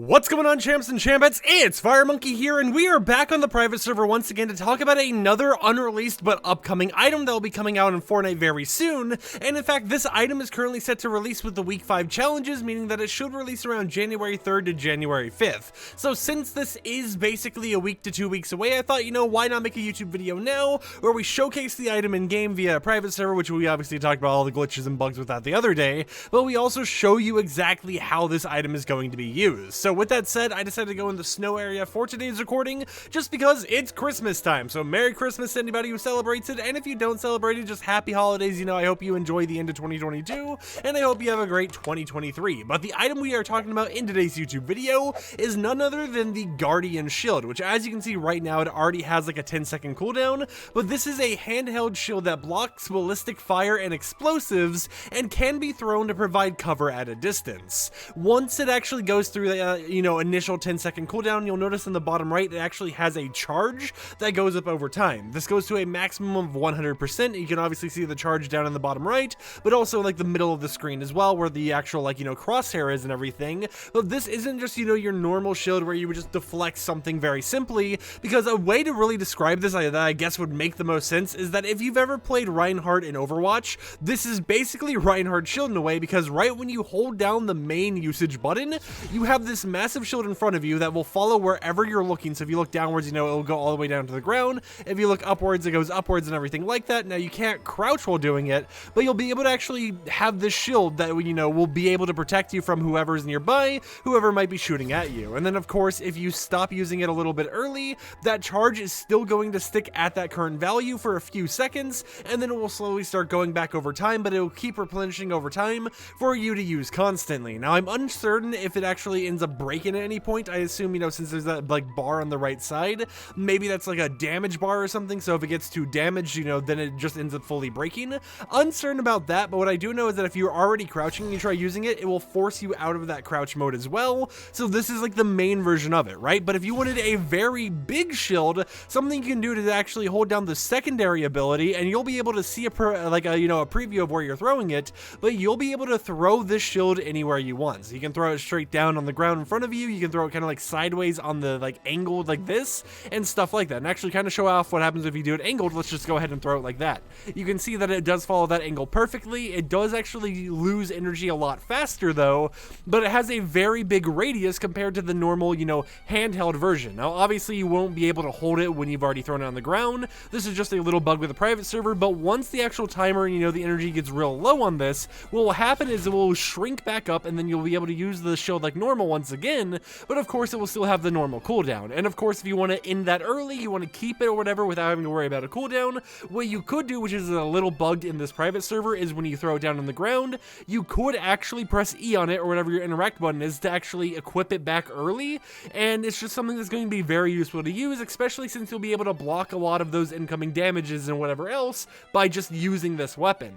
What's going on, champs and champettes? It's FireMonkey here, and we are back on the private server once again to talk about another unreleased but upcoming item that will be coming out in Fortnite very soon. And in fact, this item is currently set to release with the week 5 challenges, meaning that it should release around January 3rd to January 5th. So since this is basically a week to 2 weeks away, I thought, why not make a YouTube video now where we showcase the item in game via a private server, which we obviously talked about all the glitches and bugs with that the other day, but we also show you exactly how this item is going to be used. So with that said, I decided to go in the snow area for today's recording just because it's Christmas time. So Merry Christmas to anybody who celebrates it, and if you don't celebrate it, just happy holidays. I hope you enjoy the end of 2022, and I hope you have a great 2023. But the item we are talking about in today's YouTube video is none other than the Guardian Shield, which as you can see right now, it already has like a 10-second cooldown, but this is a handheld shield that blocks ballistic fire and explosives and can be thrown to provide cover at a distance. Once it actually goes through the, initial 10-second cooldown, you'll notice in the bottom right, it actually has a charge that goes up over time. This goes to a maximum of 100%. You can obviously see the charge down in the bottom right, but also like the middle of the screen as well, where the actual crosshair is and everything. But this isn't just, your normal shield where you would just deflect something very simply, because a way to really describe this that I guess would make the most sense is that if you've ever played Reinhardt in Overwatch, this is basically Reinhardt's shield in a way, because right when you hold down the main usage button, you have this massive shield in front of you that will follow wherever you're looking. So if you look downwards, it'll go all the way down to the ground. If you look upwards, it goes upwards and everything like that. Now you can't crouch while doing it, but you'll be able to actually have this shield that will be able to protect you from whoever's nearby, whoever might be shooting at you. And then of course, if you stop using it a little bit early, that charge is still going to stick at that current value for a few seconds, and then it will slowly start going back over time, but it will keep replenishing over time for you to use constantly. Now I'm uncertain if it actually ends up breaking at any point. I assume, since there's that bar on the right side, maybe that's like a damage bar or something, so if it gets too damaged, then it just ends up fully breaking. Uncertain about that, but what I do know is that if you're already crouching and you try using it, it will force you out of that crouch mode as well. So this is like the main version of it, right? But if you wanted a very big shield, something you can do to actually hold down the secondary ability, and you'll be able to see a preview of where you're throwing it, but you'll be able to throw this shield anywhere you want. So you can throw it straight down on the ground in front of you, you can throw it kind of like sideways on the angled like this, and stuff like that. And actually kind of show off what happens if you do it angled, let's just go ahead and throw it like that. You can see that it does follow that angle perfectly. It does actually lose energy a lot faster though, but it has a very big radius compared to the normal, handheld version. Now obviously you won't be able to hold it when you've already thrown it on the ground. This is just a little bug with a private server, but once the actual timer and the energy gets real low on this, what will happen is it will shrink back up, and then you'll be able to use the shield like normal once again, but of course it will still have the normal cooldown. And of course, if you want to end that early, you want to keep it or whatever without having to worry about a cooldown, what you could do, which is a little bugged in this private server, is when you throw it down on the ground, you could actually press E on it or whatever your interact button is to actually equip it back early, and it's just something that's going to be very useful to use, especially since you'll be able to block a lot of those incoming damages and whatever else by just using this weapon.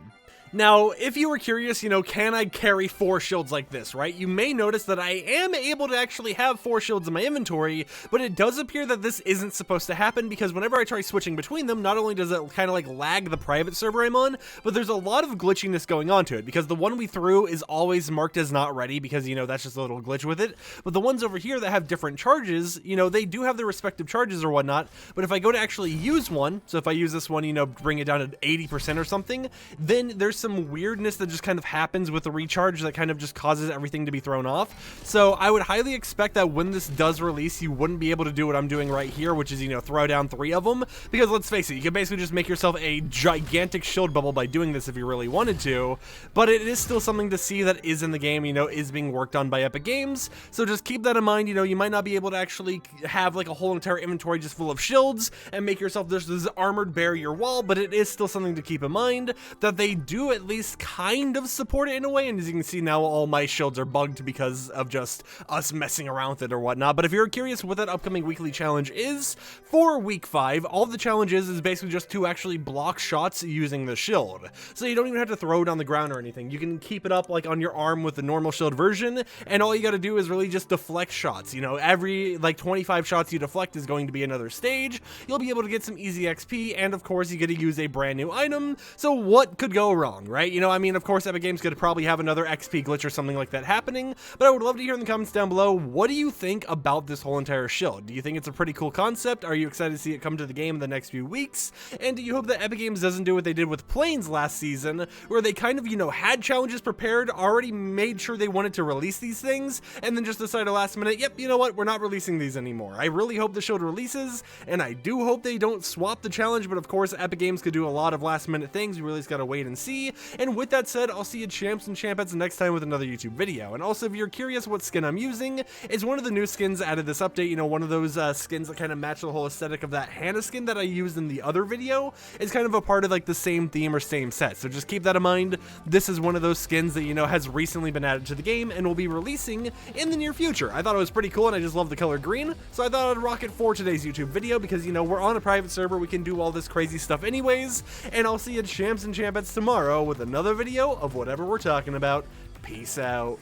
Now, if you were curious, can I carry 4 shields like this, right? You may notice that I am able to actually have 4 shields in my inventory, but it does appear that this isn't supposed to happen, because whenever I try switching between them, not only does it kind of lag the private server I'm on, but there's a lot of glitchiness going on to it, because the one we threw is always marked as not ready, because, that's just a little glitch with it. But the ones over here that have different charges, they do have their respective charges or whatnot, but if I go to actually use one, so if I use this one, bring it down to 80% or something, then there's some weirdness that just kind of happens with the recharge that kind of just causes everything to be thrown off. So I would highly expect that when this does release, you wouldn't be able to do what I'm doing right here, which is, throw down 3 of them, because let's face it, you can basically just make yourself a gigantic shield bubble by doing this if you really wanted to, but it is still something to see that is in the game, is being worked on by Epic Games. So just keep that in mind. You might not be able to actually have a whole entire inventory just full of shields and make yourself just this armored barrier wall, but it is still something to keep in mind that they do at least kind of support it in a way. And as you can see now, all my shields are bugged because of just us messing around with it or whatnot. But if you're curious what that upcoming weekly challenge is for week 5, all the challenge is basically just to actually block shots using the shield. So you don't even have to throw it on the ground or anything. You can keep it up on your arm with the normal shield version, and all you got to do is really just deflect shots. Every 25 shots you deflect is going to be another stage. You'll be able to get some easy XP, and of course you get to use a brand new item. So what could go wrong? wrong, right? You know, I mean, of course, Epic Games could probably have another XP glitch or something like that happening, but I would love to hear in the comments down below, what do you think about this whole entire shield? Do you think it's a pretty cool concept? Are you excited to see it come to the game in the next few weeks? And do you hope that Epic Games doesn't do what they did with Planes last season, where they kind of, you know, had challenges prepared, already made sure they wanted to release these things, and then just decided last minute, yep, you know what, we're not releasing these anymore. I really hope the shield releases, and I do hope they don't swap the challenge, but of course, Epic Games could do a lot of last minute things. We really just gotta wait and see. And with that said, I'll see you champs and champettes next time with another YouTube video. And also, if you're curious what skin I'm using, it's one of the new skins added this update, you know, one of those skins that kind of match the whole aesthetic of that Hannah skin that I used in the other video. It's kind of a part of like the same theme or same set, so just keep that in mind. This is one of those skins that, you know, has recently been added to the game and will be releasing in the near future. I thought it was pretty cool and I just love the color green, so I thought I'd rock it for today's YouTube video because, you know, we're on a private server, we can do all this crazy stuff anyways, and I'll see you champs and champettes tomorrow with another video of whatever we're talking about. Peace out.